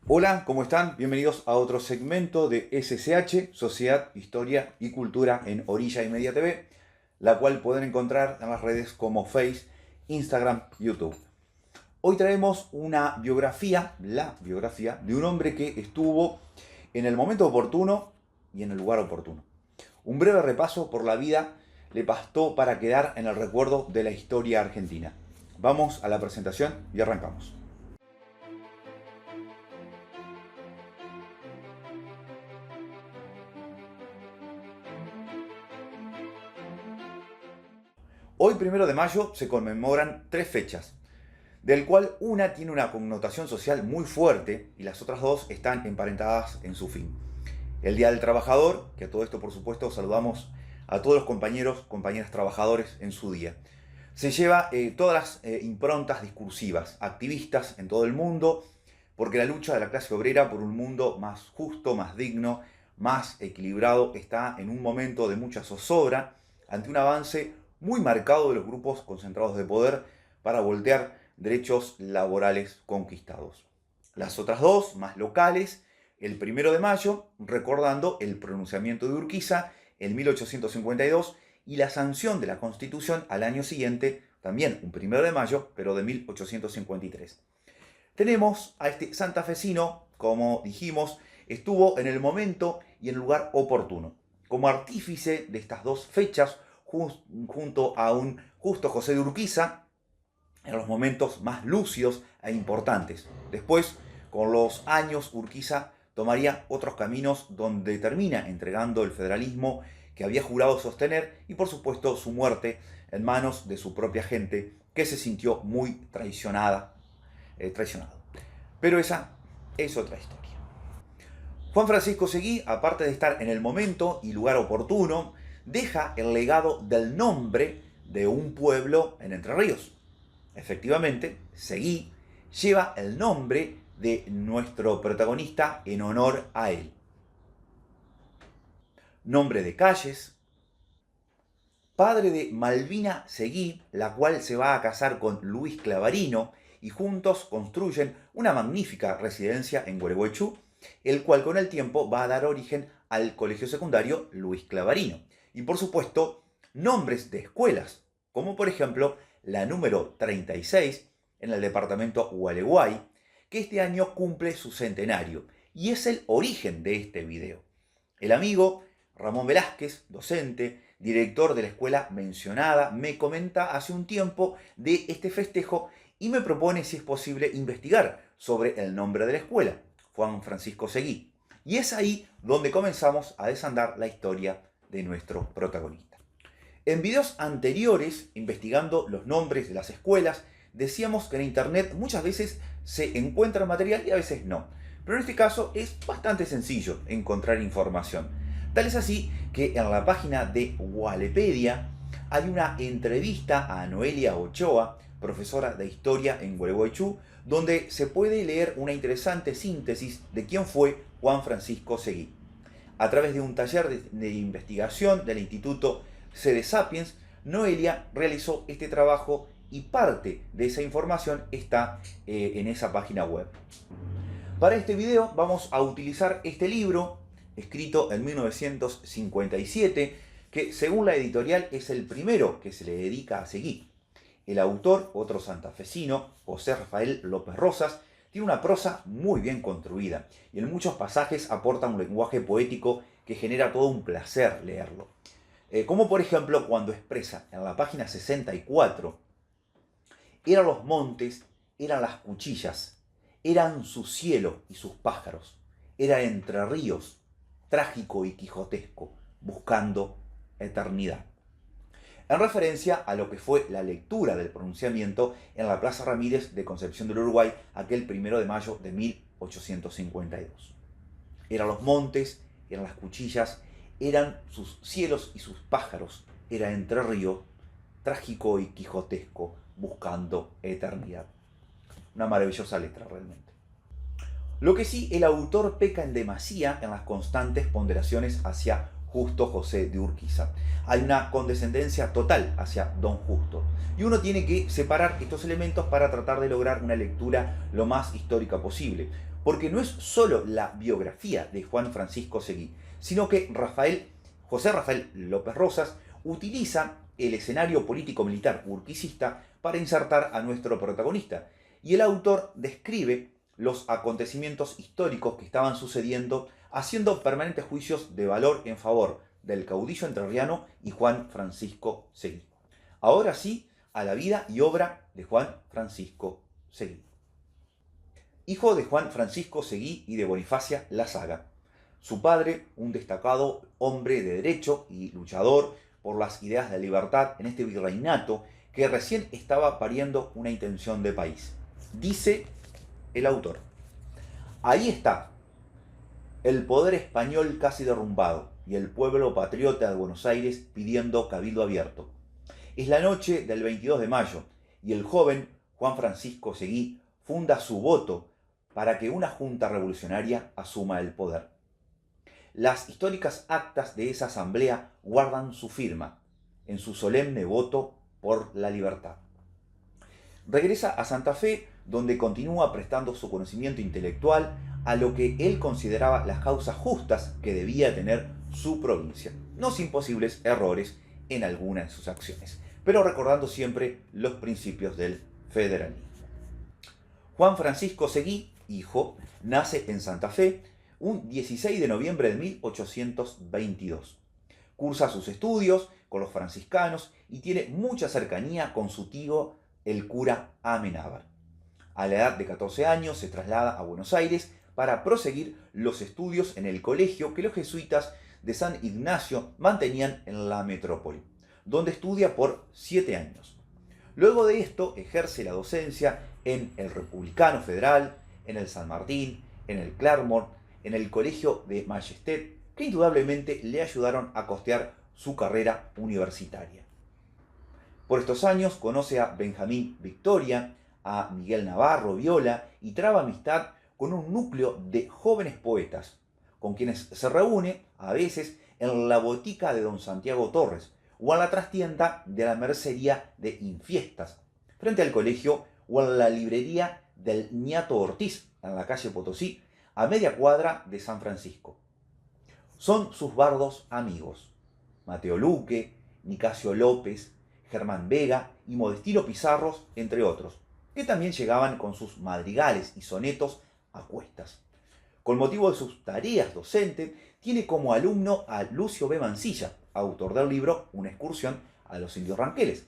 Hola, ¿cómo están? Bienvenidos a otro segmento de SSH, Sociedad, Historia y Cultura en Orilla y Media TV, la cual pueden encontrar en las redes como Face, Instagram, YouTube. Hoy traemos una biografía, la biografía de un hombre que estuvo en el momento oportuno y en el lugar oportuno. Un breve repaso por la vida le bastó para quedar en el recuerdo de la historia argentina. Vamos a la presentación y arrancamos. Hoy, 1 de mayo, se conmemoran tres fechas, del cual una tiene una connotación social muy fuerte y las otras dos están emparentadas en su fin. El Día del Trabajador, que a todo esto por supuesto saludamos a todos los compañeros, compañeras trabajadores en su día. Se lleva todas las improntas discursivas, activistas en todo el mundo, porque la lucha de la clase obrera por un mundo más justo, más digno, más equilibrado, está en un momento de mucha zozobra ante un avance muy marcado de los grupos concentrados de poder para voltear derechos laborales conquistados. Las otras dos, más locales, el 1 de mayo, recordando el pronunciamiento de Urquiza en 1852 y la sanción de la Constitución al año siguiente, también un 1 de mayo, pero de 1853. Tenemos a este santafesino, como dijimos, estuvo en el momento y en el lugar oportuno. Como artífice de estas dos fechas, junto a un Justo José de Urquiza, en los momentos más lúcidos e importantes. Después, con los años, Urquiza tomaría otros caminos donde termina entregando el federalismo que había jurado sostener y por supuesto su muerte en manos de su propia gente que se sintió muy traicionado. Pero esa es otra historia. Juan Francisco Seguí, aparte de estar en el momento y lugar oportuno, deja el legado del nombre de un pueblo en Entre Ríos. Efectivamente, Seguí lleva el nombre de nuestro protagonista en honor a él. Nombre de calles. Padre de Malvina Seguí, la cual se va a casar con Luis Clavarino y juntos construyen una magnífica residencia en Gualeguaychú, el cual con el tiempo va a dar origen al colegio secundario Luis Clavarino. Y por supuesto, nombres de escuelas, como por ejemplo la número 36 en el departamento Gualeguay, que este año cumple su centenario, y es el origen de este video. El amigo Ramón Velázquez, docente, director de la escuela mencionada, me comenta hace un tiempo de este festejo y me propone, si es posible, investigar sobre el nombre de la escuela, Juan Francisco Seguí. Y es ahí donde comenzamos a desandar la historia de nuestro protagonista. En videos anteriores, investigando los nombres de las escuelas, decíamos que en internet muchas veces se encuentra material y a veces no. Pero en este caso es bastante sencillo encontrar información. Tal es así que en la página de Wikipedia hay una entrevista a Noelia Ochoa, profesora de historia en Gualeguaychú, donde se puede leer una interesante síntesis de quién fue Juan Francisco Seguí. A través de un taller de investigación del Instituto Sede Sapiens, Noelia realizó este trabajo y parte de esa información está en esa página web. Para este video vamos a utilizar este libro, escrito en 1957, que según la editorial es el primero que se le dedica a Seguí. El autor, otro santafesino, José Rafael López Rosas, tiene una prosa muy bien construida y en muchos pasajes aporta un lenguaje poético que genera todo un placer leerlo. Como por ejemplo cuando expresa en la página 64, eran los montes, eran las cuchillas, eran su cielo y sus pájaros, era Entre Ríos, trágico y quijotesco, buscando eternidad. En referencia a lo que fue la lectura del pronunciamiento en la Plaza Ramírez de Concepción del Uruguay aquel 1 de mayo de 1852. Eran los montes, eran las cuchillas, eran sus cielos y sus pájaros, era Entre Ríos, trágico y quijotesco, buscando eternidad. Una maravillosa letra realmente. Lo que sí, el autor peca en demasía en las constantes ponderaciones hacia Justo José de Urquiza. Hay una condescendencia total hacia don Justo. Y uno tiene que separar estos elementos para tratar de lograr una lectura lo más histórica posible. Porque no es solo la biografía de Juan Francisco Seguí, sino que José Rafael López Rosas utiliza el escenario político-militar urquicista para insertar a nuestro protagonista. Y el autor describe los acontecimientos históricos que estaban sucediendo, haciendo permanentes juicios de valor en favor del caudillo entrerriano y Juan Francisco Seguí. Ahora sí, a la vida y obra de Juan Francisco Seguí. Hijo de Juan Francisco Seguí y de Bonifacia Lasaga. Su padre, un destacado hombre de derecho y luchador por las ideas de libertad en este virreinato que recién estaba pariendo una intención de país. Dice el autor: ahí está, el poder español casi derrumbado y el pueblo patriota de Buenos Aires pidiendo cabildo abierto. Es la noche del 22 de mayo y el joven Juan Francisco Seguí funda su voto para que una junta revolucionaria asuma el poder. Las históricas actas de esa asamblea guardan su firma en su solemne voto por la libertad. Regresa a Santa Fe, donde continúa prestando su conocimiento intelectual a lo que él consideraba las causas justas que debía tener su provincia, no sin posibles errores en alguna de sus acciones, pero recordando siempre los principios del federalismo. Juan Francisco Seguí, hijo, nace en Santa Fe un 16 de noviembre de 1822. Cursa sus estudios con los franciscanos y tiene mucha cercanía con su tío, el cura Amenábar. A la edad de 14 años se traslada a Buenos Aires para proseguir los estudios en el colegio que los jesuitas de San Ignacio mantenían en la metrópoli, donde estudia por 7 años. Luego de esto ejerce la docencia en el Republicano Federal, en el San Martín, en el Claremont, en el Colegio de Majesté, que indudablemente le ayudaron a costear su carrera universitaria. Por estos años conoce a Benjamín Victoria, a Miguel Navarro Viola y traba amistad con un núcleo de jóvenes poetas, con quienes se reúne a veces en la botica de don Santiago Torres o en la trastienda de la mercería de Infiestas, frente al colegio, o en la librería del Ñato Ortiz, en la calle Potosí, a media cuadra de San Francisco. Son sus bardos amigos, Mateo Luque, Nicasio López, Germán Vega y Modestino Pizarros, entre otros, que también llegaban con sus madrigales y sonetos a cuestas. Con motivo de sus tareas docentes, tiene como alumno a Lucio B. Mansilla, autor del libro Una excursión a los indios ranqueles,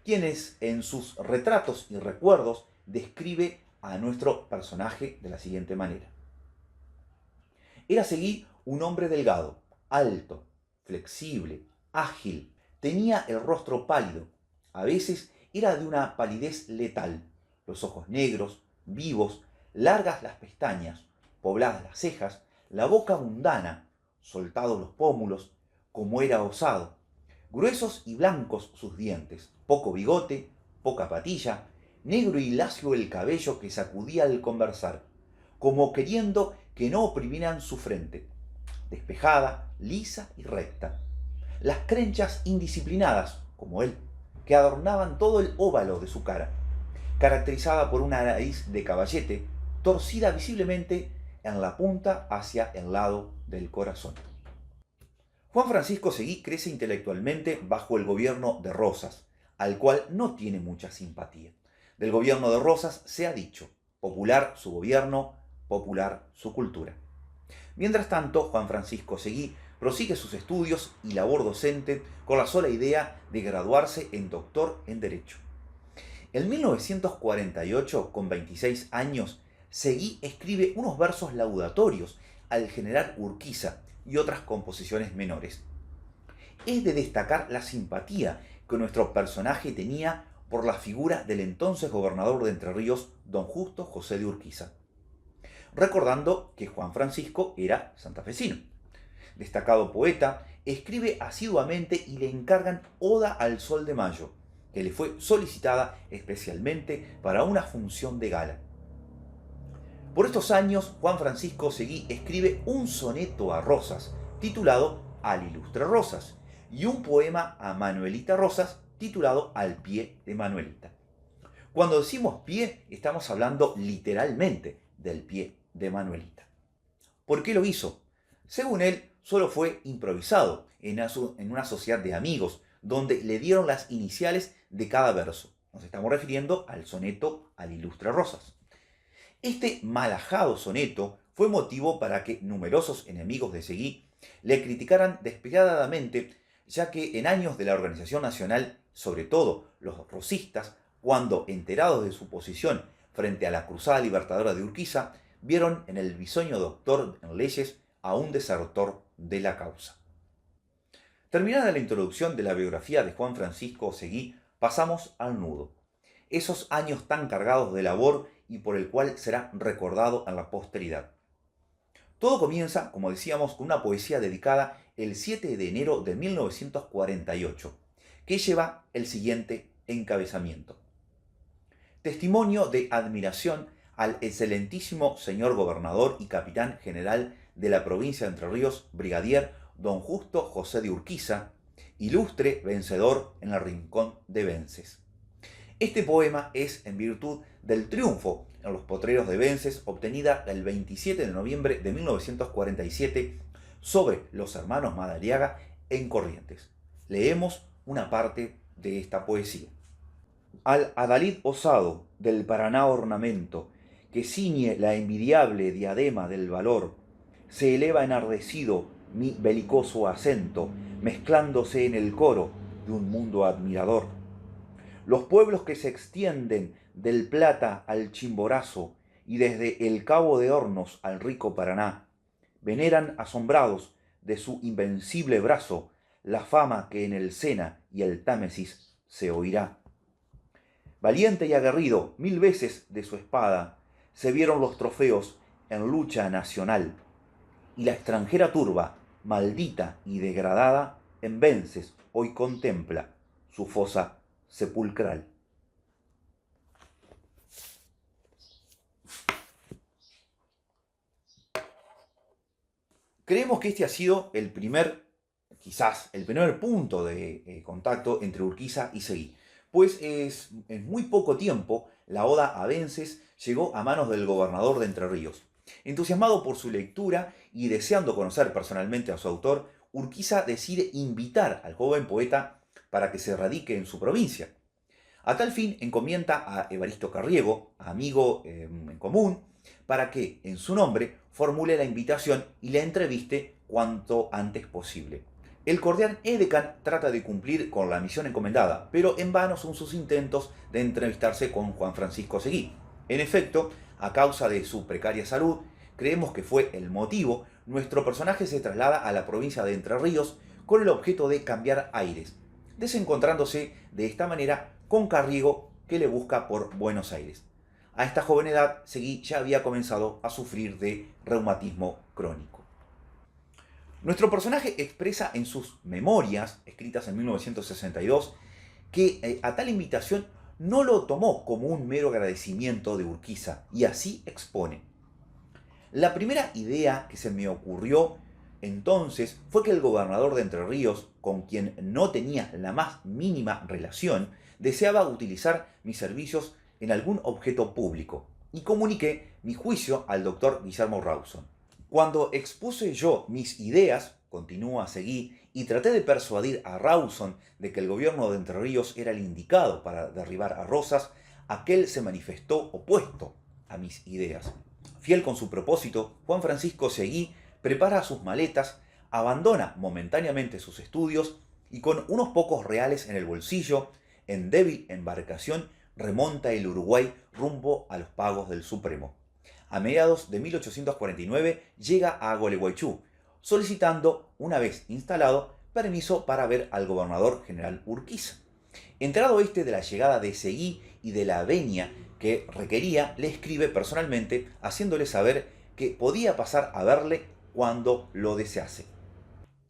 quienes en sus retratos y recuerdos describe a nuestro personaje de la siguiente manera. Era Seguí un hombre delgado, alto, flexible, ágil, tenía el rostro pálido, a veces era de una palidez letal, los ojos negros, vivos, largas las pestañas, pobladas las cejas, la boca mundana, soltados los pómulos, como era osado, gruesos y blancos sus dientes, poco bigote, poca patilla, negro y lacio el cabello que sacudía al conversar, como queriendo que no oprimieran su frente, despejada, lisa y recta. Las crenchas indisciplinadas, como él, que adornaban todo el óvalo de su cara, caracterizada por una nariz de caballete, torcida visiblemente en la punta hacia el lado del corazón. Juan Francisco Seguí crece intelectualmente bajo el gobierno de Rosas, al cual no tiene mucha simpatía. Del gobierno de Rosas se ha dicho: popular su gobierno, popular su cultura. Mientras tanto, Juan Francisco Seguí prosigue sus estudios y labor docente con la sola idea de graduarse en doctor en Derecho. En 1948, con 26 años, Seguí escribe unos versos laudatorios al general Urquiza y otras composiciones menores. Es de destacar la simpatía que nuestro personaje tenía por la figura del entonces gobernador de Entre Ríos, don Justo José de Urquiza, recordando que Juan Francisco era santafesino. Destacado poeta, escribe asiduamente y le encargan Oda al Sol de Mayo, que le fue solicitada especialmente para una función de gala. Por estos años, Juan Francisco Seguí escribe un soneto a Rosas, titulado al ilustre Rosas y un poema a Manuelita Rosas titulado Al pie de Manuelita. Cuando decimos pie, estamos hablando literalmente del pie de Manuelita. ¿Por qué lo hizo? Según él, solo fue improvisado en una sociedad de amigos, donde le dieron las iniciales de cada verso. Nos estamos refiriendo al soneto al ilustre Rosas. Este malhajado soneto fue motivo para que numerosos enemigos de Seguí le criticaran despiadadamente, ya que en años de la Organización Nacional, sobre todo los rosistas, cuando enterados de su posición frente a la Cruzada Libertadora de Urquiza, vieron en el bisoño doctor en leyes a un desertor de la causa. Terminada la introducción de la biografía de Juan Francisco Seguí, pasamos al nudo. Esos años tan cargados de labor y por el cual será recordado en la posteridad. Todo comienza, como decíamos, con una poesía dedicada el 7 de enero de 1948, que lleva el siguiente encabezamiento. Testimonio de admiración al excelentísimo señor gobernador y capitán general de la provincia de Entre Ríos, brigadier don Justo José de Urquiza, ilustre vencedor en el rincón de Vences. Este poema es en virtud del triunfo en los potreros de Vences obtenida el 27 de noviembre de 1947 sobre los hermanos Madariaga en Corrientes. Leemos una parte de esta poesía. Al adalid osado del Paraná ornamento, que ciñe la envidiable diadema del valor, se eleva enardecido mi belicoso acento, mezclándose en el coro de un mundo admirador. Los pueblos que se extienden del Plata al Chimborazo y desde el Cabo de Hornos al rico Paraná, veneran asombrados de su invencible brazo la fama que en el Sena y el Támesis se oirá. Valiente y aguerrido 1000 veces de su espada, se vieron los trofeos en lucha nacional, y la extranjera turba, maldita y degradada, en Vences hoy contempla su fosa sepulcral. Creemos que este ha sido quizás el primer punto de contacto entre Urquiza y Seguí, pues en muy poco tiempo la Oda a Vences llegó a manos del gobernador de Entre Ríos. Entusiasmado por su lectura y deseando conocer personalmente a su autor, Urquiza decide invitar al joven poeta para que se radique en su provincia. A tal fin encomienda a Evaristo Carriego, amigo en común, para que, en su nombre, formule la invitación y la entreviste cuanto antes posible. El cordial edecán trata de cumplir con la misión encomendada, pero en vano son sus intentos de entrevistarse con Juan Francisco Seguí. En efecto, a causa de su precaria salud, creemos que fue el motivo, nuestro personaje se traslada a la provincia de Entre Ríos con el objeto de cambiar aires, desencontrándose de esta manera con Carriego, que le busca por Buenos Aires. A esta joven edad, Seguí ya había comenzado a sufrir de reumatismo crónico. Nuestro personaje expresa en sus memorias, escritas en 1962, que a tal invitación no lo tomó como un mero agradecimiento de Urquiza, y así expone. La primera idea que se me ocurrió entonces fue que el gobernador de Entre Ríos, con quien no tenía la más mínima relación, deseaba utilizar mis servicios en algún objeto público, y comuniqué mi juicio al doctor Guillermo Rawson. Cuando expuse yo mis ideas, continúa Seguí, y traté de persuadir a Rawson de que el gobierno de Entre Ríos era el indicado para derribar a Rosas, aquel se manifestó opuesto a mis ideas. Fiel con su propósito, Juan Francisco Seguí prepara sus maletas, abandona momentáneamente sus estudios y con unos pocos reales en el bolsillo, en débil embarcación, remonta el Uruguay rumbo a los pagos del Supremo. A mediados de 1849 llega a Gualeguaychú, solicitando, una vez instalado, permiso para ver al gobernador general Urquiza. Enterado de la llegada de Seguí y de la venia que requería, le escribe personalmente haciéndole saber que podía pasar a verle cuando lo desease.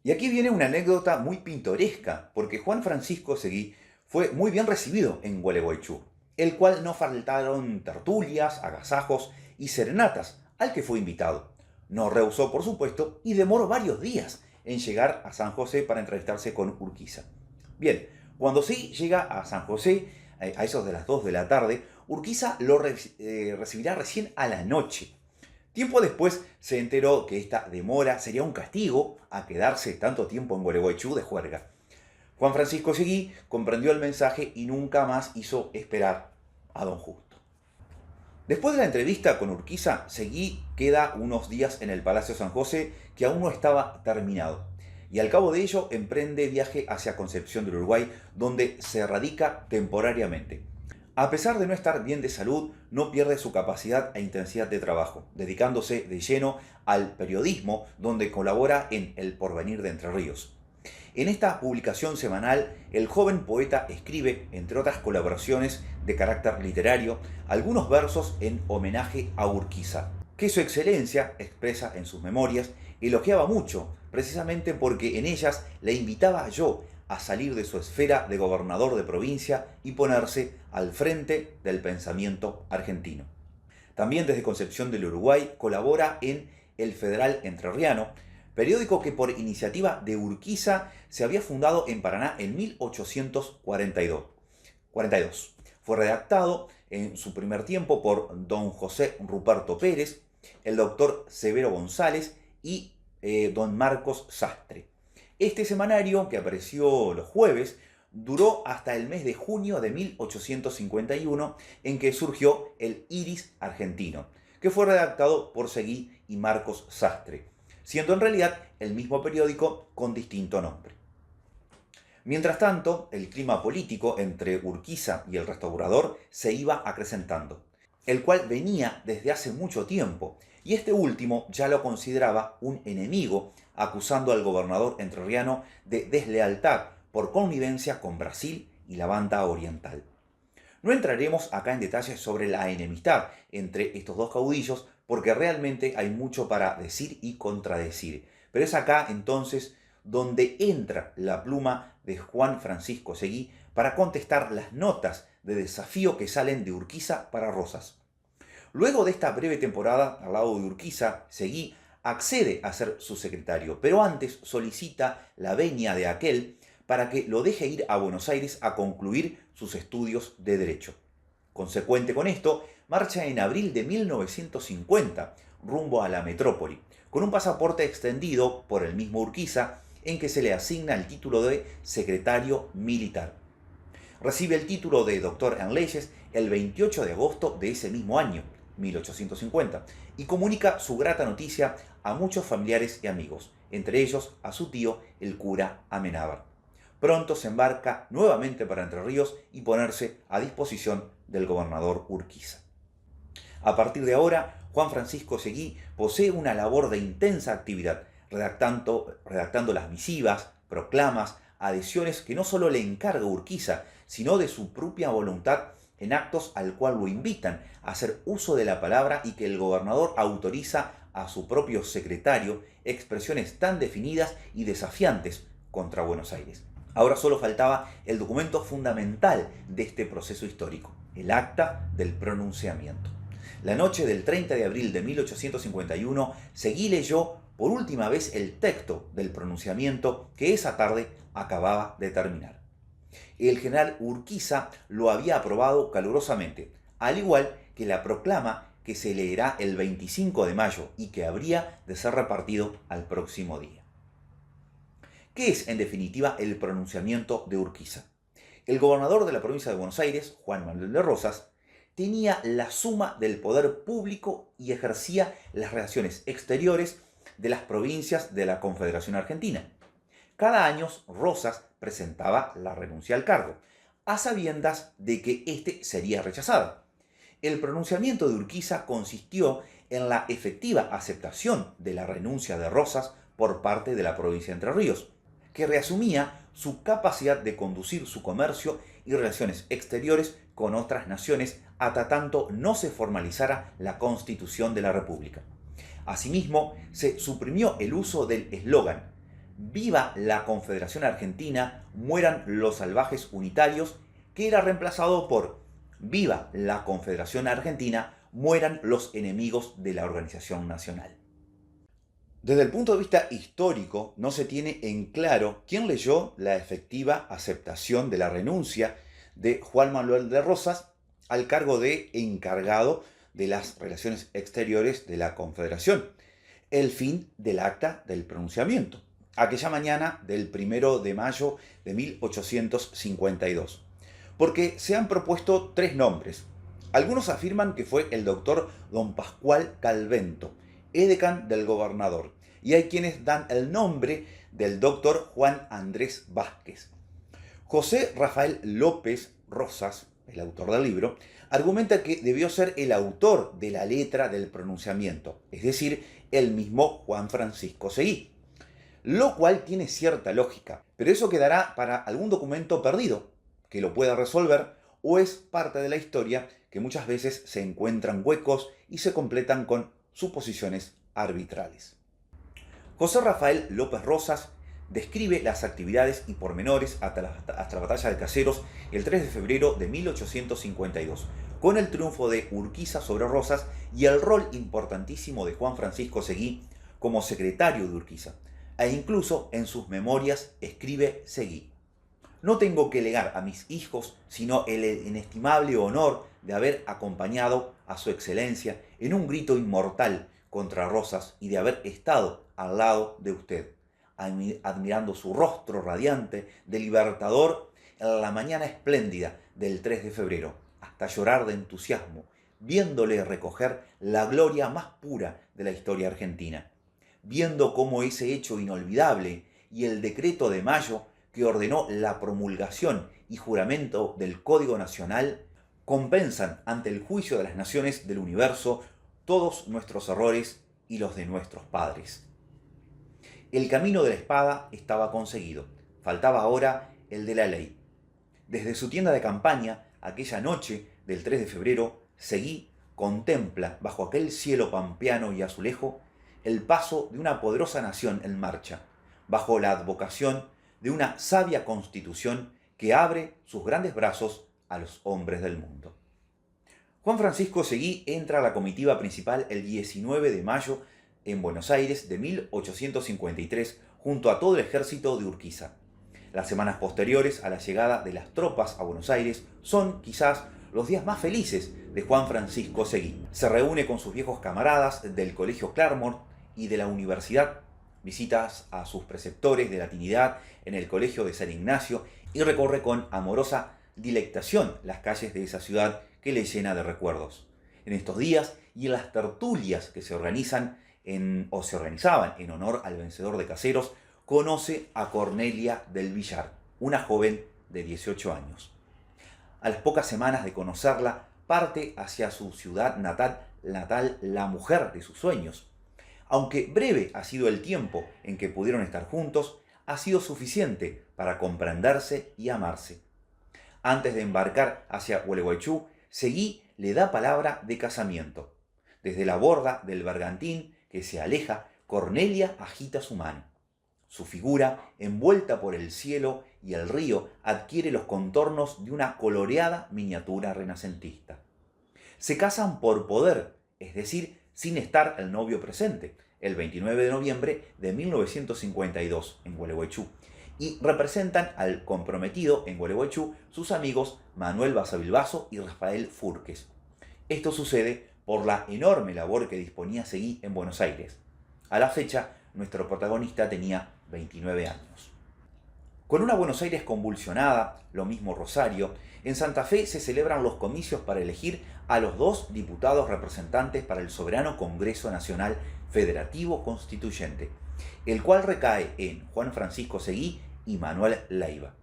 Y aquí viene una anécdota muy pintoresca, porque Juan Francisco Seguí fue muy bien recibido en Gualeguaychú, el cual no faltaron tertulias, agasajos y serenatas al que fue invitado. No rehusó, por supuesto, y demoró varios días en llegar a San José para entrevistarse con Urquiza. Bien, cuando Seguí llega a San José, a esos de las 2 de la tarde, Urquiza lo recibirá recién a la noche. Tiempo después se enteró que esta demora sería un castigo a quedarse tanto tiempo en Gualeguaychú de juerga. Juan Francisco Seguí comprendió el mensaje y nunca más hizo esperar a don Justo. Después de la entrevista con Urquiza, Seguí queda unos días en el Palacio San José, que aún no estaba terminado. Y al cabo de ello emprende viaje hacia Concepción del Uruguay, donde se radica temporariamente. A pesar de no estar bien de salud, no pierde su capacidad e intensidad de trabajo, dedicándose de lleno al periodismo, donde colabora en El Porvenir de Entre Ríos. En esta publicación semanal, el joven poeta escribe, entre otras colaboraciones de carácter literario, algunos versos en homenaje a Urquiza, que su excelencia, expresa en sus memorias, elogiaba mucho, precisamente porque en ellas le invitaba yo a salir de su esfera de gobernador de provincia y ponerse al frente del pensamiento argentino. También desde Concepción del Uruguay colabora en El Federal Entrerriano, periódico que por iniciativa de Urquiza se había fundado en Paraná en 1842. Fue redactado en su primer tiempo por don José Ruperto Pérez, el doctor Severo González y don Marcos Sastre. Este semanario, que apareció los jueves, duró hasta el mes de junio de 1851, en que surgió el Iris argentino, que fue redactado por Seguí y Marcos Sastre, siendo en realidad el mismo periódico con distinto nombre. Mientras tanto, el clima político entre Urquiza y el restaurador se iba acrecentando, el cual venía desde hace mucho tiempo, y este último ya lo consideraba un enemigo, acusando al gobernador entrerriano de deslealtad por connivencia con Brasil y la banda oriental. No entraremos acá en detalles sobre la enemistad entre estos dos caudillos, porque realmente hay mucho para decir y contradecir. Pero es acá entonces donde entra la pluma de Juan Francisco Seguí para contestar las notas de desafío que salen de Urquiza para Rosas. Luego de esta breve temporada al lado de Urquiza, Seguí accede a ser su secretario, pero antes solicita la venia de aquel para que lo deje ir a Buenos Aires a concluir sus estudios de Derecho. Consecuente con esto, marcha en abril de 1950 rumbo a la metrópoli, con un pasaporte extendido por el mismo Urquiza en que se le asigna el título de secretario militar. Recibe el título de doctor en leyes el 28 de agosto de ese mismo año, 1850, y comunica su grata noticia a muchos familiares y amigos, entre ellos a su tío, el cura Amenábar. Pronto se embarca nuevamente para Entre Ríos y ponerse a disposición del gobernador Urquiza. A partir de ahora, Juan Francisco Seguí posee una labor de intensa actividad, redactando las misivas, proclamas, adhesiones que no solo le encarga Urquiza, sino de su propia voluntad en actos al cual lo invitan a hacer uso de la palabra y que el gobernador autoriza a su propio secretario expresiones tan definidas y desafiantes contra Buenos Aires. Ahora solo faltaba el documento fundamental de este proceso histórico, el acta del pronunciamiento. La noche del 30 de abril de 1851, Seguí leyó por última vez el texto del pronunciamiento que esa tarde acababa de terminar. El general Urquiza lo había aprobado calurosamente, al igual que la proclama que se leerá el 25 de mayo y que habría de ser repartido al próximo día. ¿Qué es, en definitiva, el pronunciamiento de Urquiza? El gobernador de la provincia de Buenos Aires, Juan Manuel de Rosas, tenía la suma del poder público y ejercía las relaciones exteriores de las provincias de la Confederación Argentina. Cada año Rosas presentaba la renuncia al cargo, a sabiendas de que éste sería rechazado. El pronunciamiento de Urquiza consistió en la efectiva aceptación de la renuncia de Rosas por parte de la provincia de Entre Ríos, que reasumía su capacidad de conducir su comercio y relaciones exteriores con otras naciones hasta tanto no se formalizara la Constitución de la República. Asimismo, se suprimió el uso del eslogan «Viva la Confederación Argentina, mueran los salvajes unitarios», que era reemplazado por «Viva la Confederación Argentina, mueran los enemigos de la organización nacional». Desde el punto de vista histórico, no se tiene en claro quién leyó la efectiva aceptación de la renuncia de Juan Manuel de Rosas al cargo de encargado de las relaciones exteriores de la Confederación, el fin del acta del pronunciamiento, aquella mañana del 1 de mayo de 1852. Porque se han propuesto tres nombres. Algunos afirman que fue el doctor don Pascual Calvento, edecán del gobernador, y hay quienes dan el nombre del doctor Juan Andrés Vázquez. José Rafael López Rosas, el autor del libro, argumenta que debió ser el autor de la letra del pronunciamiento, es decir, el mismo Juan Francisco Seguí, lo cual tiene cierta lógica, pero eso quedará para algún documento perdido que lo pueda resolver, o es parte de la historia que muchas veces se encuentran huecos y se completan con suposiciones arbitrales. José Rafael López Rosas describe las actividades y pormenores hasta la batalla de Caseros el 3 de febrero de 1852, con el triunfo de Urquiza sobre Rosas y el rol importantísimo de Juan Francisco Seguí como secretario de Urquiza, e incluso en sus memorias escribe Seguí: no tengo que legar a mis hijos sino el inestimable honor de haber acompañado a su excelencia en un grito inmortal contra Rosas y de haber estado al lado de usted, admirando su rostro radiante de libertador en la mañana espléndida del 3 de febrero, hasta llorar de entusiasmo, viéndole recoger la gloria más pura de la historia argentina, viendo cómo ese hecho inolvidable y el decreto de mayo que ordenó la promulgación y juramento del Código Nacional compensan ante el juicio de las naciones del universo todos nuestros errores y los de nuestros padres. El camino de la espada estaba conseguido, faltaba ahora el de la ley. Desde su tienda de campaña, aquella noche del 3 de febrero, Seguí contempla, bajo aquel cielo pampeano y azulejo, el paso de una poderosa nación en marcha, bajo la advocación de una sabia constitución que abre sus grandes brazos a los hombres del mundo. Juan Francisco Seguí entra a la comitiva principal el 19 de mayo en Buenos Aires de 1853 junto a todo el ejército de Urquiza. Las semanas posteriores a la llegada de las tropas a Buenos Aires son, quizás, los días más felices de Juan Francisco Seguí. Se reúne con sus viejos camaradas del Colegio Claremont y de la universidad, visitas a sus preceptores de latinidad en el Colegio de San Ignacio y recorre con amorosa dilectación las calles de esa ciudad que le llena de recuerdos. En estos días y en las tertulias que se organizaban en honor al vencedor de Caseros, conoce a Cornelia del Villar, una joven de 18 años. A las pocas semanas de conocerla, parte hacia su ciudad natal, la mujer de sus sueños. Aunque breve ha sido el tiempo en que pudieron estar juntos, ha sido suficiente para comprenderse y amarse. Antes de embarcar hacia Gualeguaychú, Seguí le da palabra de casamiento. Desde la borda del bergantín que se aleja, Cornelia agita su mano. Su figura, envuelta por el cielo y el río, adquiere los contornos de una coloreada miniatura renacentista. Se casan por poder, es decir, sin estar el novio presente, el 29 de noviembre de 1952 en Gualeguaychú, y representan al comprometido en Gualeguaychú sus amigos Manuel Basavilbaso y Rafael Furques. Esto sucede por la enorme labor que disponía Seguí en Buenos Aires. A la fecha, nuestro protagonista tenía 29 años. Con una Buenos Aires convulsionada, lo mismo Rosario, en Santa Fe se celebran los comicios para elegir a los 2 diputados representantes para el soberano Congreso Nacional Federativo Constituyente, el cual recae en Juan Francisco Seguí y Manuel Leiva.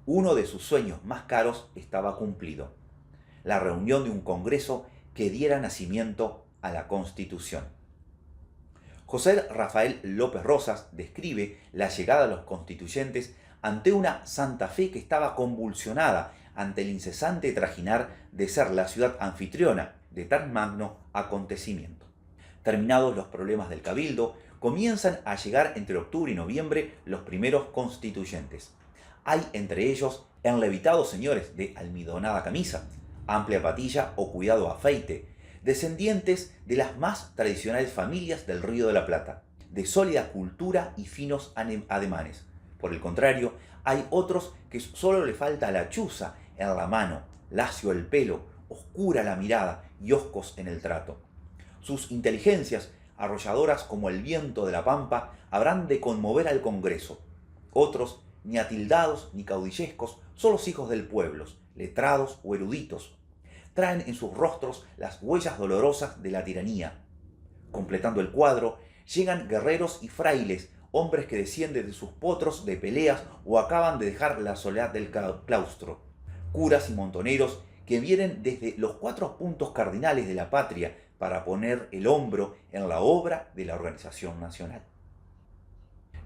Uno de sus sueños más caros estaba cumplido: la reunión de un Congreso que diera nacimiento a la Constitución. José Rafael López Rosas describe la llegada de los constituyentes ante una Santa Fe que estaba convulsionada ante el incesante trajinar de ser la ciudad anfitriona de tan magno acontecimiento. Terminados los problemas del Cabildo, comienzan a llegar entre octubre y noviembre los primeros constituyentes. Hay entre ellos enlevitados señores de almidonada camisa, amplia patilla o cuidado afeite, descendientes de las más tradicionales familias del Río de la Plata, de sólida cultura y finos ademanes. Por el contrario, hay otros que solo le falta la chuza en la mano, lacio el pelo, oscura la mirada y hoscos en el trato. Sus inteligencias, arrolladoras como el viento de la pampa, habrán de conmover al Congreso. Otros, ni atildados ni caudillescos, son los hijos del pueblo, letrados o eruditos. Traen en sus rostros las huellas dolorosas de la tiranía. Completando el cuadro, llegan guerreros y frailes, hombres que descienden de sus potros de peleas o acaban de dejar la soledad del claustro. Curas y montoneros que vienen desde los 4 puntos cardinales de la patria para poner el hombro en la obra de la organización nacional.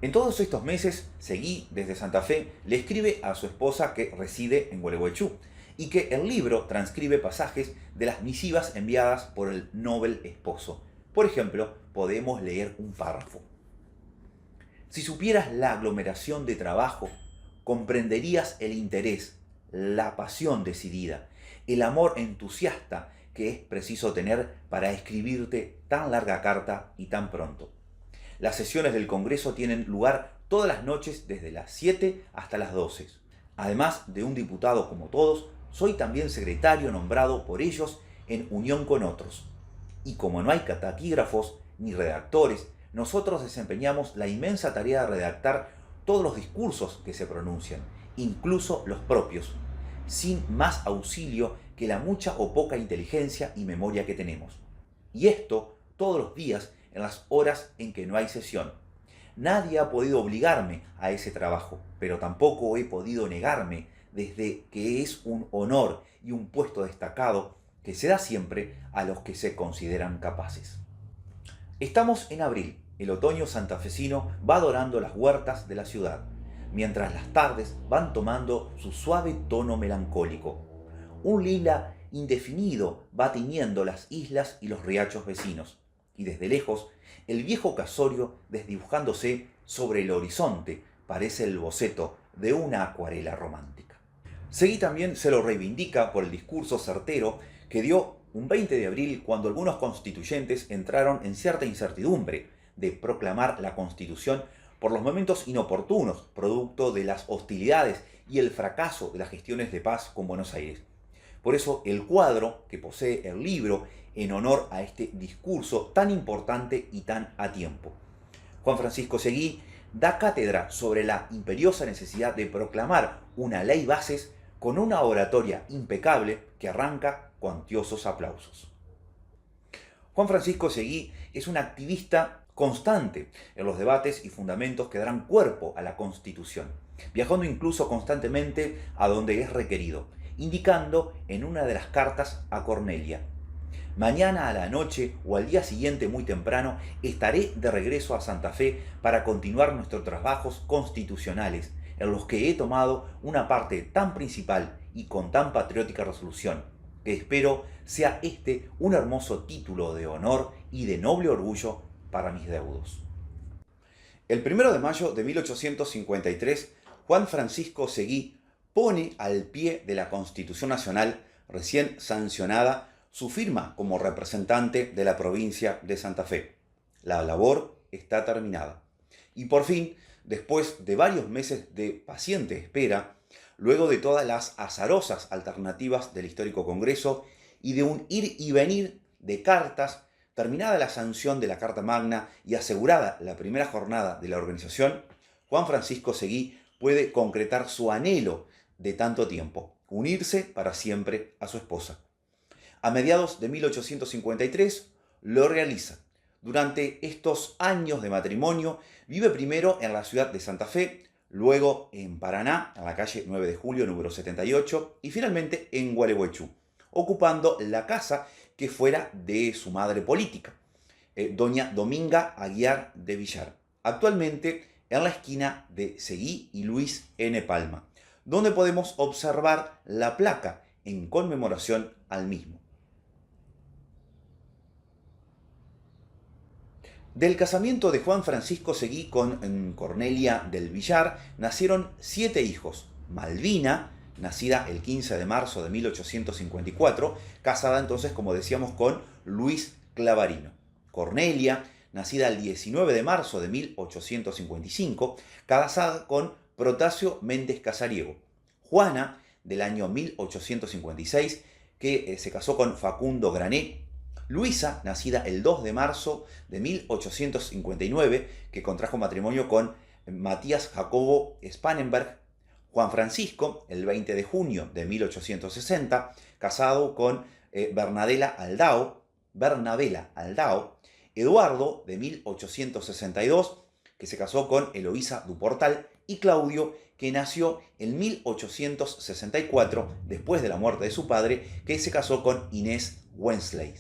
En todos estos meses, Seguí, desde Santa Fe, le escribe a su esposa que reside en Gualeguaychú y que el libro transcribe pasajes de las misivas enviadas por el noble esposo. Por ejemplo, podemos leer un párrafo. Si supieras la aglomeración de trabajo, comprenderías el interés, la pasión decidida, el amor entusiasta que es preciso tener para escribirte tan larga carta y tan pronto. Las sesiones del Congreso tienen lugar todas las noches desde las 7 hasta las 12. Además de un diputado como todos, soy también secretario nombrado por ellos en unión con otros. Y como no hay taquígrafos ni redactores, nosotros desempeñamos la inmensa tarea de redactar todos los discursos que se pronuncian, incluso los propios, sin más auxilio que la mucha o poca inteligencia y memoria que tenemos. Y esto todos los días en las horas en que no hay sesión. Nadie ha podido obligarme a ese trabajo, pero tampoco he podido negarme desde que es un honor y un puesto destacado que se da siempre a los que se consideran capaces. Estamos en abril. El otoño santafesino va adorando las huertas de la ciudad, mientras las tardes van tomando su suave tono melancólico. Un lila indefinido va tiñendo las islas y los riachos vecinos, y desde lejos el viejo casorio desdibujándose sobre el horizonte parece el boceto de una acuarela romántica. Seguí también se lo reivindica por el discurso certero que dio un 20 de abril cuando algunos constituyentes entraron en cierta incertidumbre de proclamar la Constitución por los momentos inoportunos, producto de las hostilidades y el fracaso de las gestiones de paz con Buenos Aires. Por eso el cuadro que posee el libro en honor a este discurso tan importante y tan a tiempo. Juan Francisco Seguí da cátedra sobre la imperiosa necesidad de proclamar una ley bases con una oratoria impecable que arranca cuantiosos aplausos. Juan Francisco Seguí es un activista constante en los debates y fundamentos que darán cuerpo a la Constitución, viajando incluso constantemente a donde es requerido, indicando en una de las cartas a Cornelia: mañana a la noche o al día siguiente muy temprano estaré de regreso a Santa Fe para continuar nuestros trabajos constitucionales, en los que he tomado una parte tan principal y con tan patriótica resolución, que espero sea este un hermoso título de honor y de noble orgullo para mis deudos. El 1 de mayo de 1853, Juan Francisco Seguí pone al pie de la Constitución Nacional recién sancionada su firma como representante de la provincia de Santa Fe. La labor está terminada. Y por fin, después de varios meses de paciente espera, luego de todas las azarosas alternativas del histórico Congreso y de un ir y venir de cartas, terminada la sanción de la Carta Magna y asegurada la primera jornada de la organización, Juan Francisco Seguí puede concretar su anhelo de tanto tiempo, unirse para siempre a su esposa. A mediados de 1853 lo realiza. Durante estos años de matrimonio vive primero en la ciudad de Santa Fe, luego en Paraná, en la calle 9 de Julio, número 78, y finalmente en Gualeguaychú, ocupando la casa que fuera de su madre política, doña Dominga Aguiar de Villar, actualmente en la esquina de Seguí y Luis N. Palma, donde podemos observar la placa en conmemoración al mismo. Del casamiento de Juan Francisco Seguí con Cornelia del Villar nacieron 7 hijos. Malvina, nacida el 15 de marzo de 1854, casada entonces, como decíamos, con Luis Clavarino. Cornelia, nacida el 19 de marzo de 1855, casada con Protasio Méndez Casariego. Juana, del año 1856, que se casó con Facundo Grané. Luisa, nacida el 2 de marzo de 1859, que contrajo matrimonio con Matías Jacobo Spangenberg. Juan Francisco, el 20 de junio de 1860, casado con Bernabela Aldao. Eduardo, de 1862, que se casó con Eloísa Duportal, y Claudio, que nació en 1864, después de la muerte de su padre, que se casó con Inés Wensley.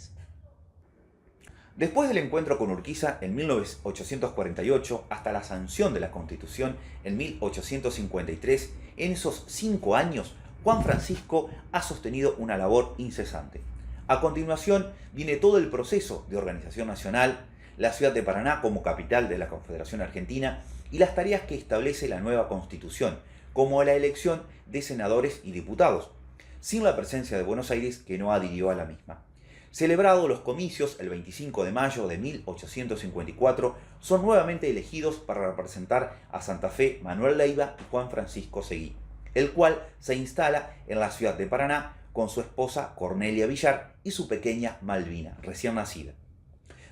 Después del encuentro con Urquiza en 1848 hasta la sanción de la Constitución en 1853, en esos 5 años, Juan Francisco ha sostenido una labor incesante. A continuación viene todo el proceso de organización nacional, la ciudad de Paraná como capital de la Confederación Argentina y las tareas que establece la nueva Constitución, como la elección de senadores y diputados, sin la presencia de Buenos Aires, que no adhirió a la misma. Celebrados los comicios el 25 de mayo de 1854, son nuevamente elegidos para representar a Santa Fe Manuel Leiva y Juan Francisco Seguí, el cual se instala en la ciudad de Paraná con su esposa Cornelia Villar y su pequeña Malvina, recién nacida.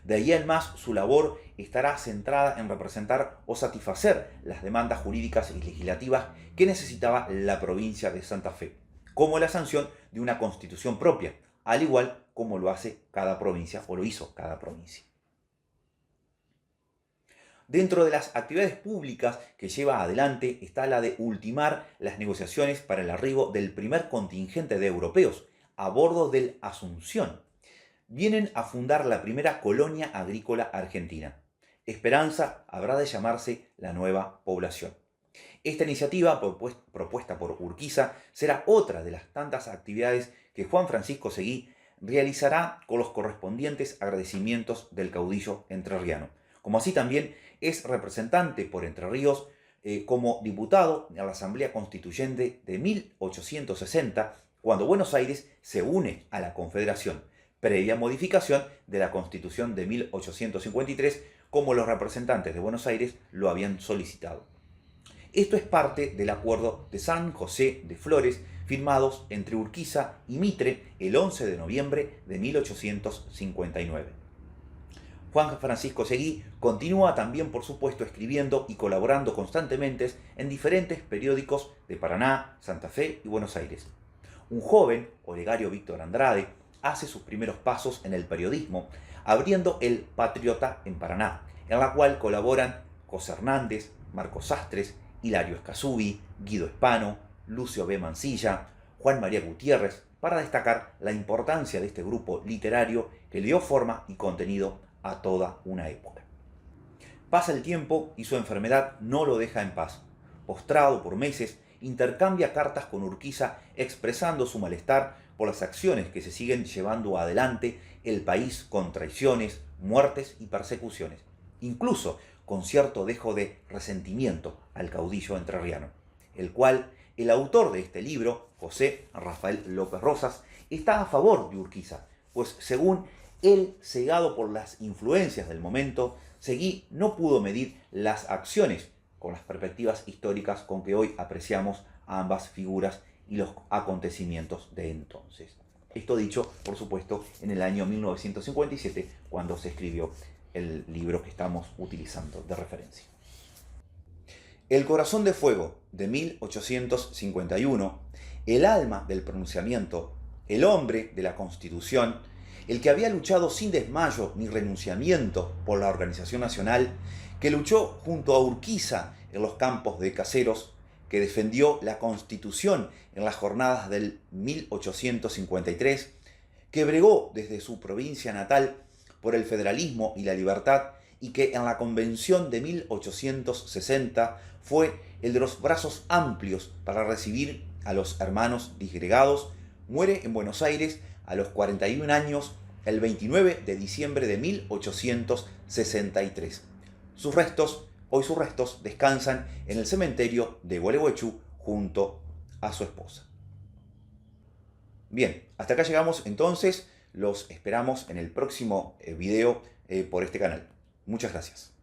De ahí en más, su labor estará centrada en representar o satisfacer las demandas jurídicas y legislativas que necesitaba la provincia de Santa Fe, como la sanción de una constitución propia, al igual como lo hace cada provincia, o lo hizo cada provincia. Dentro de las actividades públicas que lleva adelante está la de ultimar las negociaciones para el arribo del primer contingente de europeos a bordo del Asunción. Vienen a fundar la primera colonia agrícola argentina. Esperanza habrá de llamarse la nueva población. Esta iniciativa, propuesta por Urquiza, será otra de las tantas actividades que Juan Francisco Seguí realizará con los correspondientes agradecimientos del caudillo entrerriano. Como así también es representante por Entre Ríos como diputado en la Asamblea Constituyente de 1860, cuando Buenos Aires se une a la Confederación, previa modificación de la Constitución de 1853, como los representantes de Buenos Aires lo habían solicitado. Esto es parte del Acuerdo de San José de Flores, firmados entre Urquiza y Mitre el 11 de noviembre de 1859. Juan Francisco Seguí continúa también, por supuesto, escribiendo y colaborando constantemente en diferentes periódicos de Paraná, Santa Fe y Buenos Aires. Un joven, Olegario Víctor Andrade, hace sus primeros pasos en el periodismo, abriendo El Patriota en Paraná, en la cual colaboran José Hernández, Marcos Sastres, Hilario Escasubi, Guido Espano, Lucio B. Mansilla, Juan María Gutiérrez, para destacar la importancia de este grupo literario que le dio forma y contenido a toda una época. Pasa el tiempo y su enfermedad no lo deja en paz. Postrado por meses, intercambia cartas con Urquiza expresando su malestar por las acciones que se siguen llevando adelante el país con traiciones, muertes y persecuciones, incluso con cierto dejo de resentimiento al caudillo entrerriano, el cual el autor de este libro, José Rafael López Rosas, está a favor de Urquiza, pues según él, cegado por las influencias del momento, Seguí no pudo medir las acciones con las perspectivas históricas con que hoy apreciamos a ambas figuras y los acontecimientos de entonces. Esto dicho, por supuesto, en el año 1957, cuando se escribió el libro que estamos utilizando de referencia. El corazón de fuego, de 1851, el alma del pronunciamiento, el hombre de la Constitución, el que había luchado sin desmayo ni renunciamiento por la organización nacional, que luchó junto a Urquiza en los campos de Caseros, que defendió la Constitución en las jornadas del 1853, que bregó desde su provincia natal por el federalismo y la libertad, y que en la Convención de 1860 fue el de los brazos amplios para recibir a los hermanos disgregados, muere en Buenos Aires a los 41 años el 29 de diciembre de 1863. Sus restos descansan en el cementerio de Gualeguaychú junto a su esposa. Bien, hasta acá llegamos entonces. Los esperamos en el próximo video por este canal. Muchas gracias.